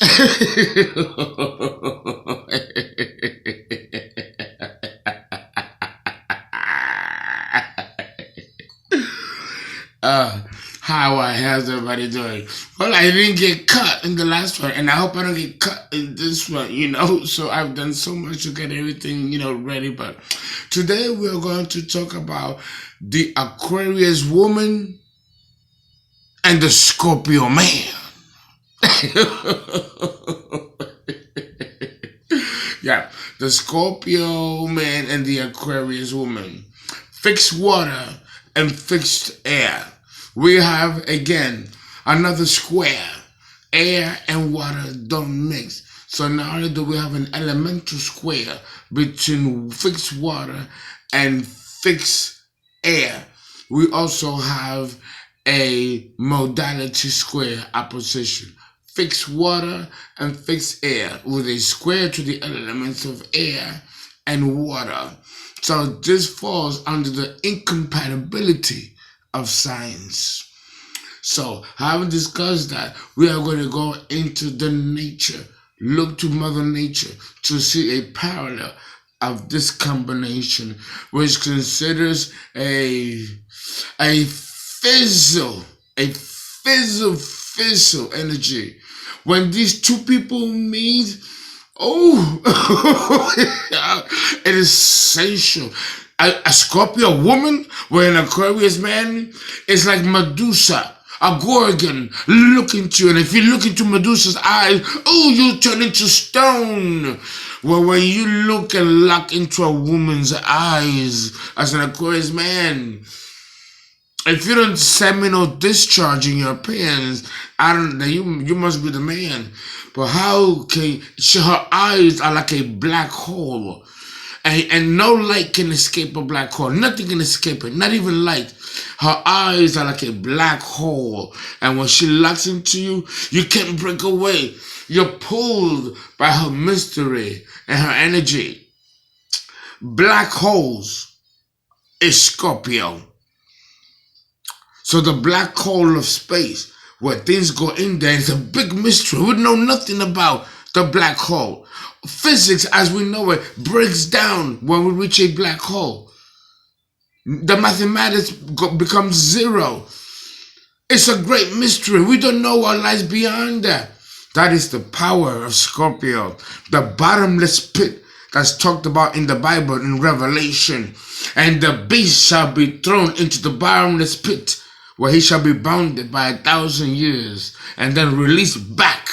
uh, how's everybody doing? Well, I didn't get cut in the last one, and I hope I don't get cut in this one. So I've done so much to get everything, ready. But today we're going to talk about the Aquarius woman and the Scorpio man. Yeah, the Scorpio man and the Aquarius woman. Fixed water and fixed air. We have again another square. Air and water don't mix. So not only do we have an elemental square between fixed water and fixed air, we also have a modality square opposition. Fixed water and fixed air with a square to the elements of air and water. So this falls under the incompatibility of science. So having discussed that, we are going to go into the nature, look to Mother Nature to see a parallel of this combination, which considers a fizzle energy. When these two people meet, it is sensual. A Scorpio woman with an Aquarius man is like Medusa, a Gorgon, looking to you. And if you look into Medusa's eyes, you turn into stone. Well, when you look and lock into a woman's eyes as an Aquarius man, if you don't send me no discharge in your pants, you must be the man. But how can her eyes are like a black hole, and no light can escape a black hole. Nothing can escape it, not even light. Her eyes are like a black hole, and when she locks into you, you can't break away. You're pulled by her mystery and her energy. Black holes is Scorpio. So the black hole of space, where things go in there, is a big mystery. We know nothing about the black hole. Physics, as we know it, breaks down when we reach a black hole. The mathematics becomes zero. It's a great mystery. We don't know what lies beyond that. That is the power of Scorpio, the bottomless pit that's talked about in the Bible in Revelation. And the beast shall be thrown into the bottomless pit, where he shall be bounded by 1,000 years and then released back.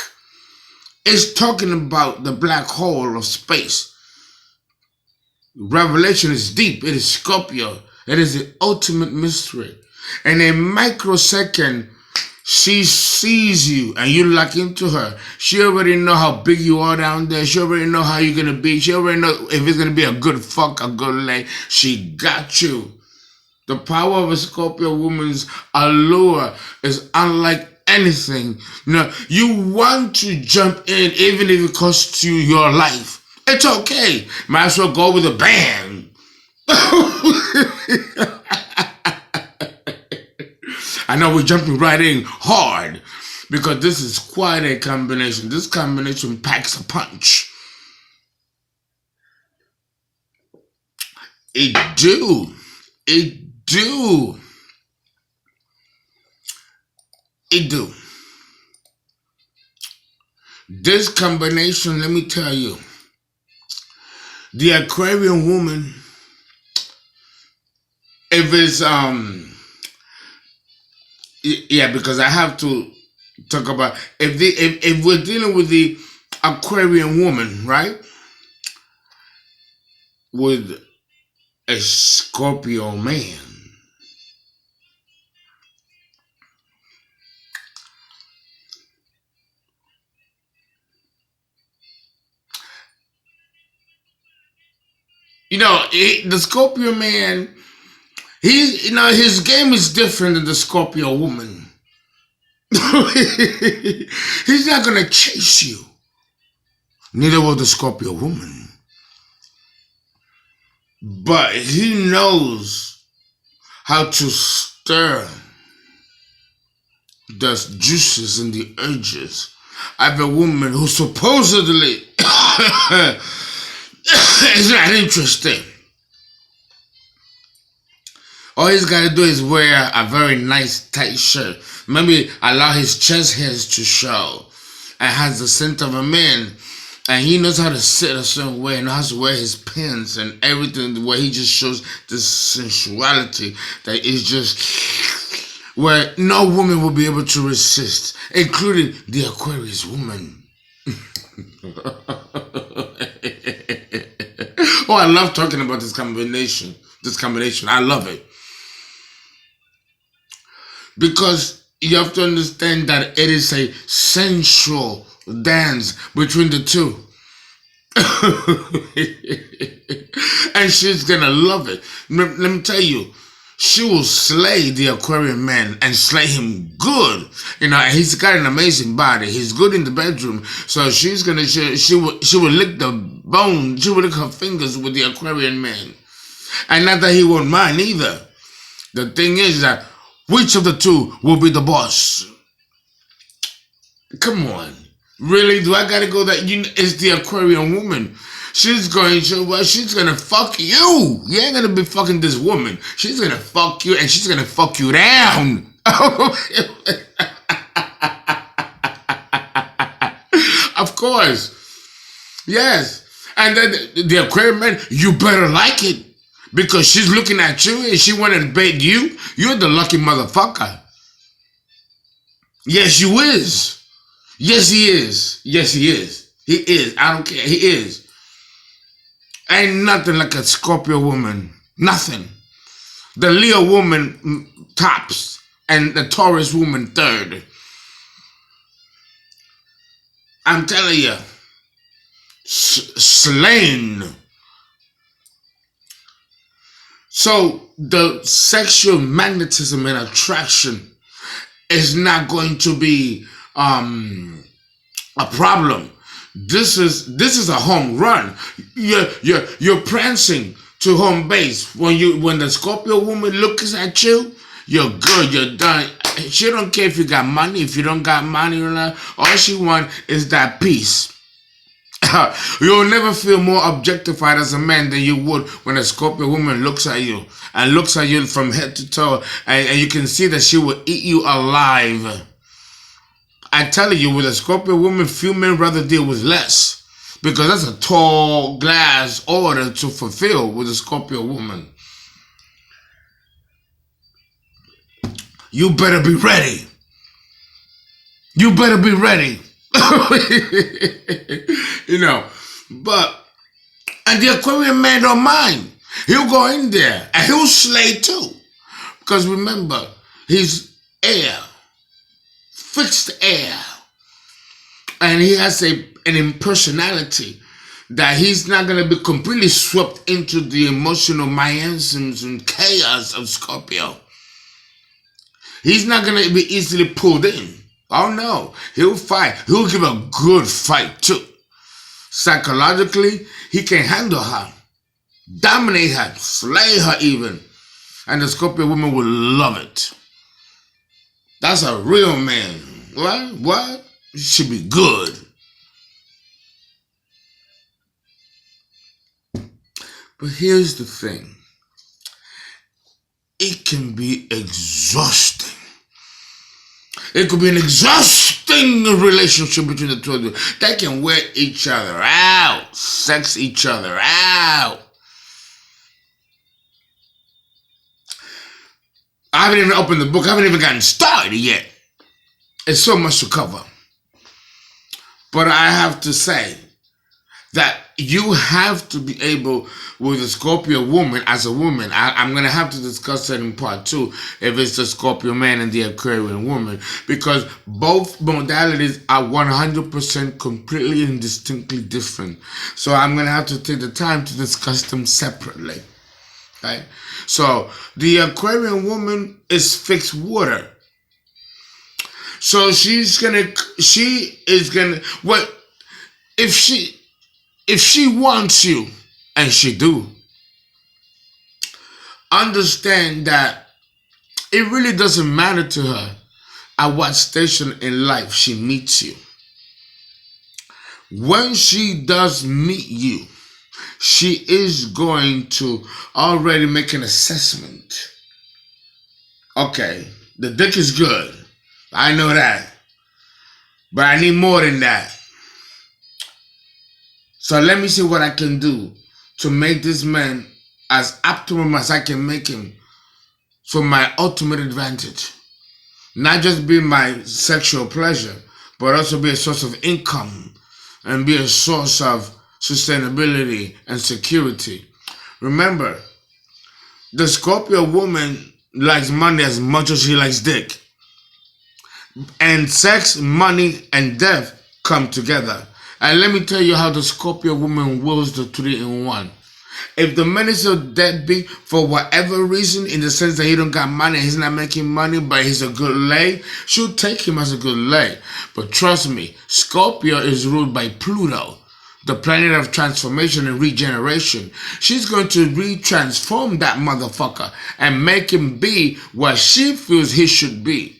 It's talking about the black hole of space. Revelation is deep. It is Scorpio. It is the ultimate mystery. In a microsecond, she sees you and you lock into her. She already know how big you are down there. She already know how you're going to be. She already know if it's going to be a good fuck, a good lay. She got you. The power of a Scorpio woman's allure is unlike anything. You want to jump in even if it costs you your life. It's okay. Might as well go with a bang. I know we're jumping right in hard because this is quite a combination. This combination packs a punch. It do. This combination, let me tell you, the Aquarian woman, if it's because I have to talk about if we're dealing with the Aquarian woman, right, with a Scorpio man, the Scorpio man, his game is different than the Scorpio woman. He's not gonna chase you. Neither will the Scorpio woman. But he knows how to stir the juices and the urges I have a woman who supposedly is not interesting. All he's got to do is wear a very nice tight shirt. Maybe allow his chest hairs to show. And has the scent of a man. And he knows how to sit a certain way. And knows how to wear his pants and everything. Where he just shows this sensuality that is just where no woman will be able to resist. Including the Aquarius woman. Oh, I love talking about this combination. I love it. Because you have to understand that it is a sensual dance between the two. And she's gonna love it. Let me tell you, she will slay the Aquarian man and slay him good. You know, he's got an amazing body. He's good in the bedroom. So she's gonna, she will lick the bone. She will lick her fingers with the Aquarian man. And not that he won't mind either. The thing is that which of the two will be the boss? Come on. Really? Do I gotta go that it's the Aquarian woman? She's going to fuck you. You ain't gonna be fucking this woman. She's gonna fuck you and she's gonna fuck you down. Of course. Yes. And then the Aquarian man, you better like it. Because she's looking at you and she wanted to bait you. You're the lucky motherfucker. Yes, you is. Yes, he is. Yes, he is. He is. I don't care. He is. Ain't nothing like a Scorpio woman. Nothing. The Leo woman tops and the Taurus woman third. I'm telling you. Slain. So the sexual magnetism and attraction is not going to be a problem. This is a home run. You're prancing to home base. When the Scorpio woman looks at you, you're good, you're done. She don't care if you got money, if you don't got money or not. All she wants is that peace. You'll never feel more objectified as a man than you would when a Scorpio woman looks at you and looks at you from head to toe, and you can see that she will eat you alive. I tell you, with a Scorpio woman, few men rather deal with less, because that's a tall glass order to fulfill with a Scorpio woman. You better be ready. You better be ready. You know, and the Aquarian man don't mind. He'll go in there and he'll slay too. Because remember, he's air, fixed air. And he has an impersonality that he's not going to be completely swept into the emotional miasms and chaos of Scorpio. He's not going to be easily pulled in. Oh no, he'll fight. He'll give a good fight too. Psychologically, he can handle her, dominate her, slay her even. And the Scorpio woman will love it. That's a real man. What? It should be good. But here's the thing. It can be exhausting. It could be an exhausting relationship between the two of you. They can wear each other out, sex each other out. I haven't even opened the book. I haven't even gotten started yet. It's so much to cover. But I have to say that you have to be able, with a Scorpio woman, as a woman, I'm going to have to discuss that in part 2, if it's the Scorpio man and the Aquarian woman, because both modalities are 100% completely and distinctly different. So I'm going to have to take the time to discuss them separately. Right? So the Aquarian woman is fixed water. So she is gonna, what, if she wants you, and she do, understand that it really doesn't matter to her at what station in life she meets you. When she does meet you, she is going to already make an assessment. Okay, the dick is good. I know that. But I need more than that. So let me see what I can do to make this man as optimum as I can make him for my ultimate advantage. Not just be my sexual pleasure, but also be a source of income and be a source of sustainability and security. Remember, the Scorpio woman likes money as much as she likes dick. And sex, money, and death come together. And let me tell you how the Scorpio woman wills the 3-in-1. If the man is a deadbeat for whatever reason, in the sense that he don't got money, he's not making money, but he's a good lay, she'll take him as a good lay. But trust me, Scorpio is ruled by Pluto, the planet of transformation and regeneration. She's going to re-transform that motherfucker and make him be what she feels he should be.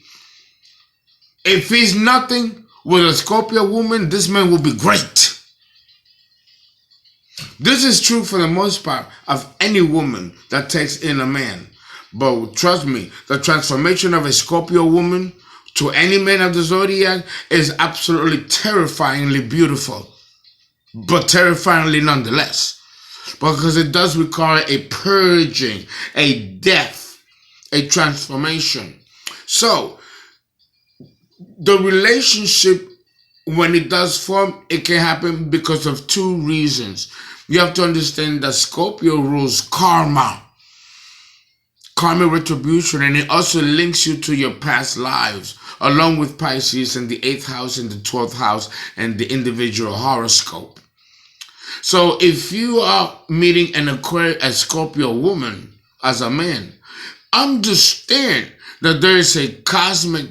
If he's nothing with a Scorpio woman, this man will be great. This is true for the most part of any woman that takes in a man. But trust me, the transformation of a Scorpio woman to any man of the zodiac is absolutely terrifyingly beautiful. But terrifyingly nonetheless. Because it does require a purging, a death, a transformation. So, the relationship, when it does form, it can happen because of two reasons. You have to understand that Scorpio rules karma, karmic retribution, and it also links you to your past lives, along with Pisces and the 8th house and the 12th house and the individual horoscope. So if you are meeting an Aquarius, a Scorpio woman as a man, understand that there is a cosmic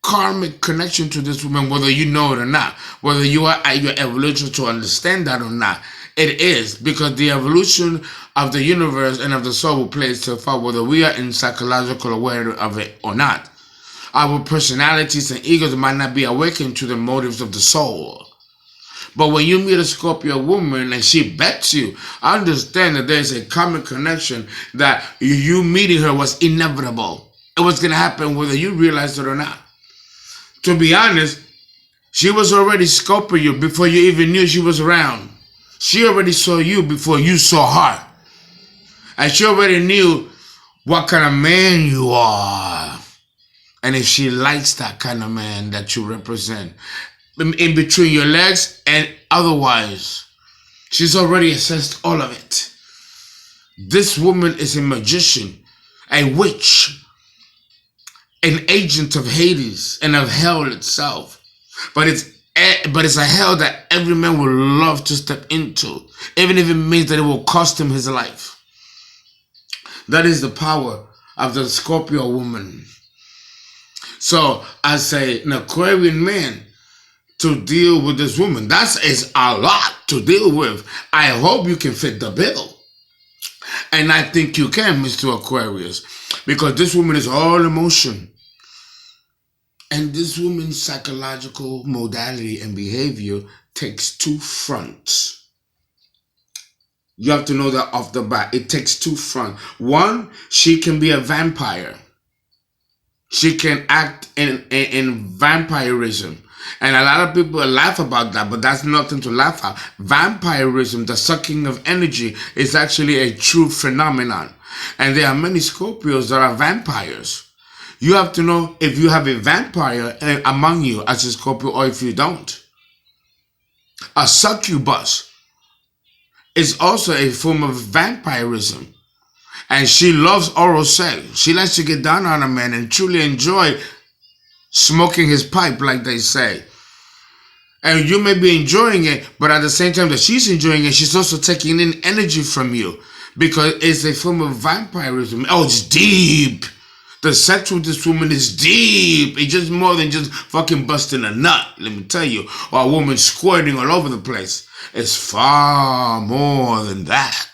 karmic connection to this woman, whether you know it or not, whether you are at your evolution to understand that or not. It is, because the evolution of the universe and of the soul will play itself out, whether we are in psychological awareness of it or not. Our personalities and egos might not be awakened to the motives of the soul. But when you meet a Scorpio woman and she bets you, understand that there's a common connection, that you meeting her was inevitable. It was going to happen whether you realized it or not. To be honest, she was already scoping you before you even knew she was around. She already saw you before you saw her. And she already knew what kind of man you are. And if she likes that kind of man that you represent, in between your legs and otherwise, she's already assessed all of it. This woman is a magician, a witch, an agent of Hades and of hell itself. But it's a hell that every man would love to step into, even if it means that it will cost him his life. That is the power of the Scorpio woman. So as an Aquarian man, to deal with this woman, that is a lot to deal with. I hope you can fit the bill. And I think you can, Mr. Aquarius, because this woman is all emotion. And this woman's psychological modality and behavior takes two fronts. You have to know that off the bat. It takes two fronts. One, she can be a vampire. She can act in vampirism. And a lot of people laugh about that, but that's nothing to laugh at. Vampirism, the sucking of energy, is actually a true phenomenon. And there are many Scorpios that are vampires. You have to know if you have a vampire among you as a Scorpio or if you don't. A succubus is also a form of vampirism. And she loves oral sex. She likes to get down on a man and truly enjoy smoking his pipe, like they say. And you may be enjoying it, but at the same time that she's enjoying it, she's also taking in energy from you, because it's a form of vampirism. Oh, it's deep. The sex with this woman is deep. It's just more than just fucking busting a nut, let me tell you, or a woman squirting all over the place. It's far more than that.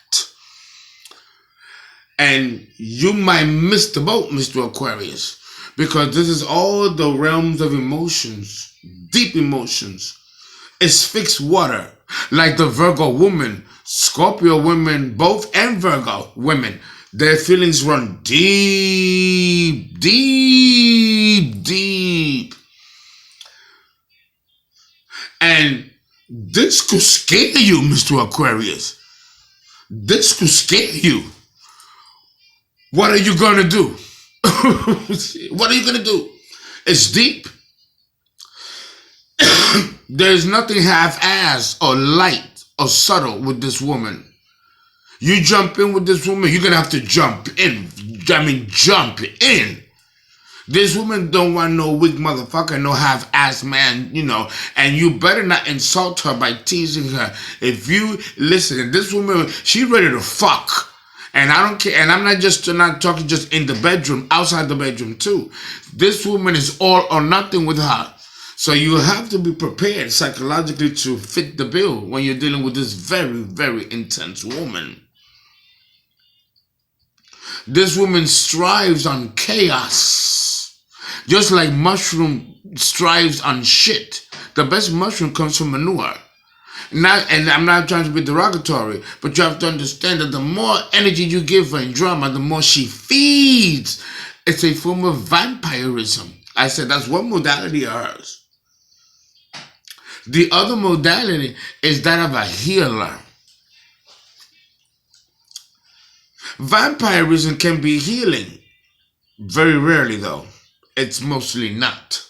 And you might miss the boat, Mr. Aquarius, because this is all the realms of emotions, deep emotions. It's fixed water. Like the Virgo woman, Scorpio women, both, and Virgo women, their feelings run deep, deep, deep. And this could scare you, Mr. Aquarius. This could scare you. What are you going to do? What are you going to do? It's deep. There's nothing half-assed or light or subtle with this woman. You jump in with this woman, you're going to have to jump in. I mean, jump in. This woman don't want no weak motherfucker, no half-assed man, you know, and you better not insult her by teasing her. If you listen, this woman, she ready to fuck. And I don't care, and I'm not talking just in the bedroom, outside the bedroom too. This woman is all or nothing with her. So you have to be prepared psychologically to fit the bill when you're dealing with this very, very intense woman. This woman strives on chaos, just like mushroom strives on shit. The best mushroom comes from manure. And I'm not trying to be derogatory, but you have to understand that the more energy you give her in drama, the more she feeds. It's a form of vampirism. I said that's one modality of hers. The other modality is that of a healer. Vampirism can be healing. Very rarely, though. It's mostly not.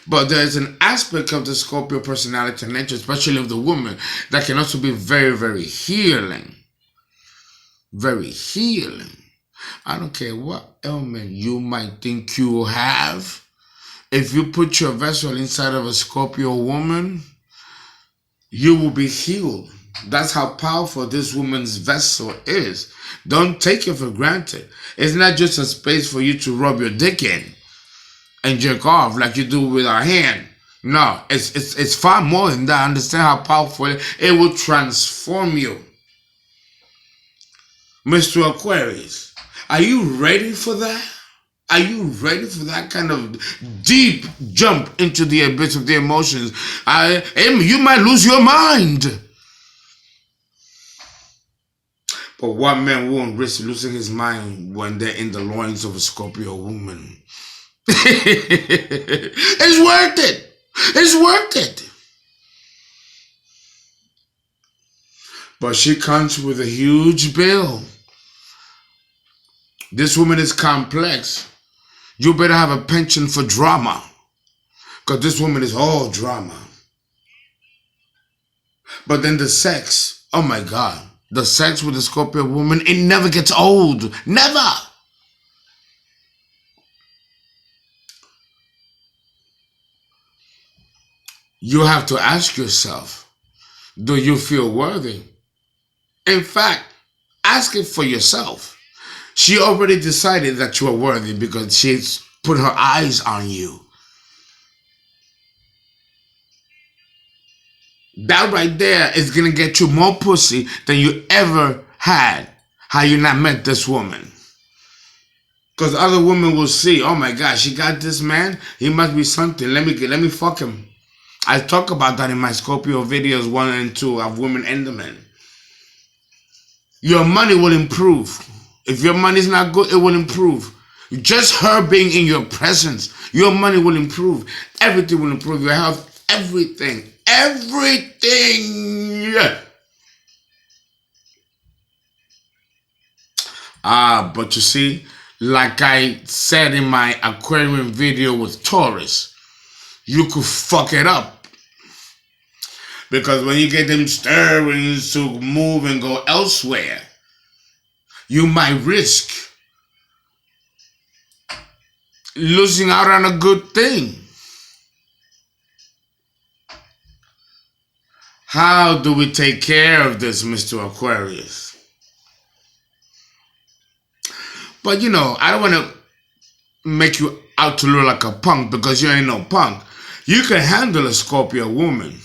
But there's an aspect of the Scorpio personality and nature, especially of the woman, that can also be very, very healing. Very healing. I don't care what ailment you might think you have. If you put your vessel inside of a Scorpio woman, you will be healed. That's how powerful this woman's vessel is. Don't take it for granted. It's not just a space for you to rub your dick in and jerk off like you do with our hand. No, it's far more than that. Understand how powerful it will transform you. Mr. Aquarius, are you ready for that? Are you ready for that kind of deep jump into the abyss of the emotions? You might lose your mind. But what man won't risk losing his mind when they're in the loins of a Scorpio woman? It's worth it. It's worth it. But she comes with a huge bill. This woman is complex. You better have a penchant for drama, because this woman is all drama. But then the sex, oh my God, the sex with the Scorpio woman, it never gets old. Never. You have to ask yourself, do you feel worthy? In fact, ask it for yourself. She already decided that you are worthy because she's put her eyes on you. That right there is going to get you more pussy than you ever had had you not met this woman. Because other women will see, oh my God, she got this man. He must be something. Let me fuck him. I talk about that in my Scorpio videos 1 and 2 of Women and the Men. Your money will improve. If your money is not good, it will improve. Just her being in your presence, your money will improve. Everything will improve. Your health, everything. Everything. But you see, like I said in my Aquarium video with Taurus, you could fuck it up. Because when you get them stirrings to move and go elsewhere, you might risk losing out on a good thing. How do we take care of this, Mr. Aquarius? But you know, I don't want to make you out to look like a punk, because you ain't no punk. You can handle a Scorpio woman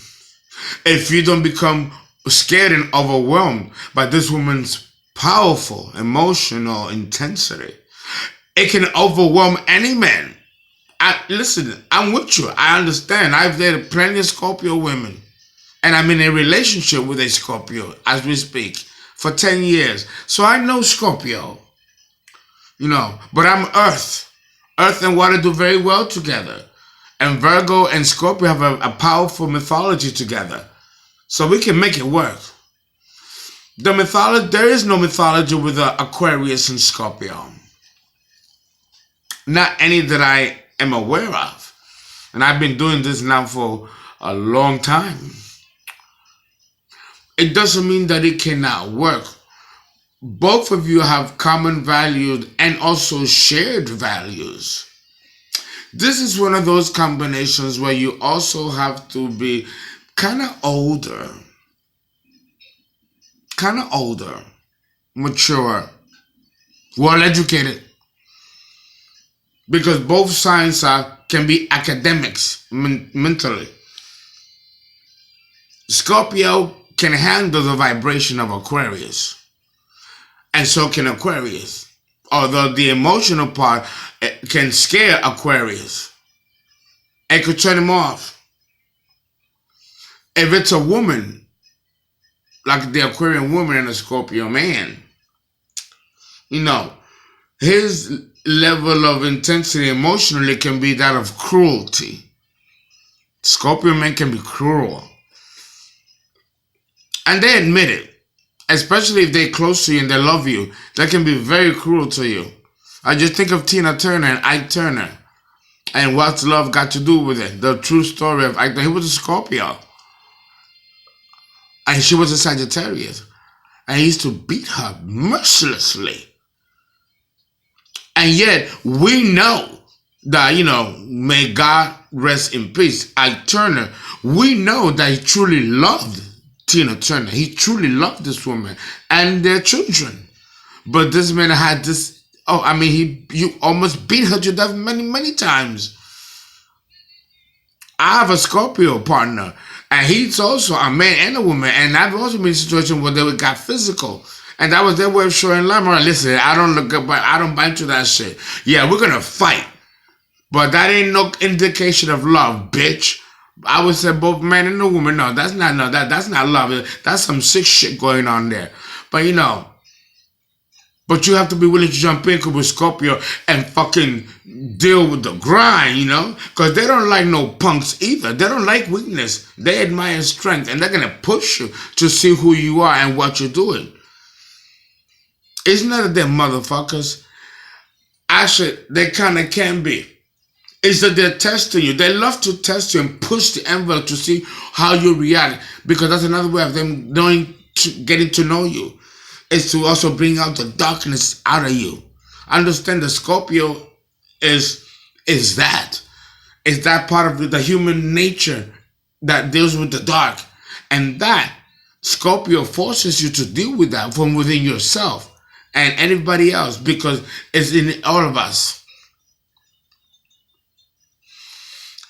if you don't become scared and overwhelmed by this woman's powerful emotional intensity. It can overwhelm any man. Listen, I'm with you. I understand. I've dated plenty of Scorpio women. And I'm in a relationship with a Scorpio as we speak for 10 years. So I know Scorpio, but I'm Earth. Earth and water do very well together. And Virgo and Scorpio have a powerful mythology together. So we can make it work. There is no mythology with Aquarius and Scorpio. Not any that I am aware of. And I've been doing this now for a long time. It doesn't mean that it cannot work. Both of you have common values and also shared values. This is one of those combinations where you also have to be kind of older, mature, well educated. Because both signs can be academics mentally. Scorpio can handle the vibration of Aquarius. And so can Aquarius. Although the emotional part can scare Aquarius. It could turn him off. If it's a woman, like the Aquarian woman and a Scorpio man, his level of intensity emotionally can be that of cruelty. Scorpio men can be cruel. And they admit it. Especially if they're close to you and they love you. They can be very cruel to you. I just think of Tina Turner and Ike Turner. And what's love got to do with it? The true story of Ike. He was a Scorpio. And she was a Sagittarius. And he used to beat her mercilessly. And yet, we know that, may God rest in peace, Ike Turner, we know that he truly loved Tina Turner. He truly loved this woman and their children. But this man had this, you almost beat her to death many, many times. I have a Scorpio partner, and he's also a man and a woman, and I've also been in a situation where they got physical. And that was their way of showing love. Listen, I don't bite to that shit. Yeah, we're gonna fight. But that ain't no indication of love, bitch. I would say both man and a woman. No, that's not love. That's some sick shit going on there. But but you have to be willing to jump in with Scorpio and fucking deal with the grind, because they don't like no punks either. They don't like weakness. They admire strength, and they're gonna push you to see who you are and what you're doing. It's not that they're motherfuckers. Actually, they kind of can be. It's that they're testing you. They love to test you and push the envelope to see how you react, because that's another way of them getting to know you. It's to also bring out the darkness out of you. Understand the Scorpio is that. It's that part of the human nature that deals with the dark. And that Scorpio forces you to deal with that from within yourself and anybody else, because it's in all of us.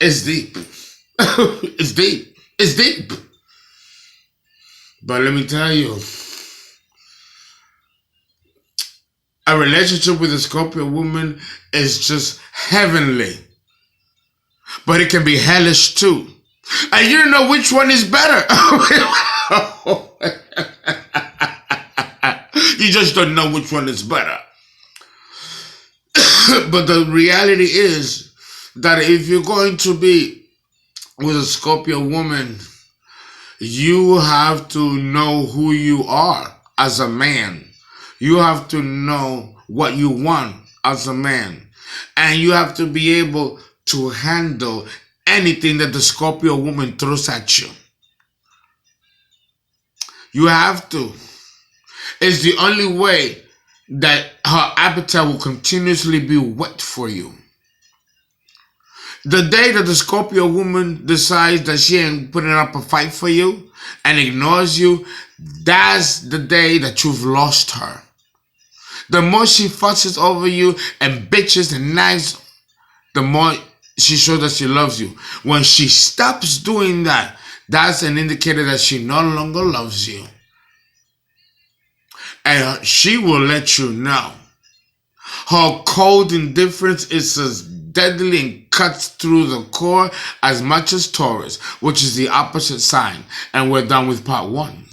It's deep. It's deep. It's deep. But let me tell you, a relationship with a Scorpio woman is just heavenly. But it can be hellish too. And you don't know which one is better. You just don't know which one is better. But the reality is that if you're going to be with a Scorpio woman, you have to know who you are as a man. You have to know what you want as a man. And you have to be able to handle anything that the Scorpio woman throws at you. You have to. It's the only way that her appetite will continuously be wet for you. The day that the Scorpio woman decides that she ain't putting up a fight for you and ignores you, that's the day that you've lost her. The more she fusses over you and bitches and nags, the more she shows that she loves you. When she stops doing that, that's an indicator that she no longer loves you. And she will let you know. Her cold indifference is as deadly and cuts through the core as much as Taurus, which is the opposite sign. And we're done with part 1.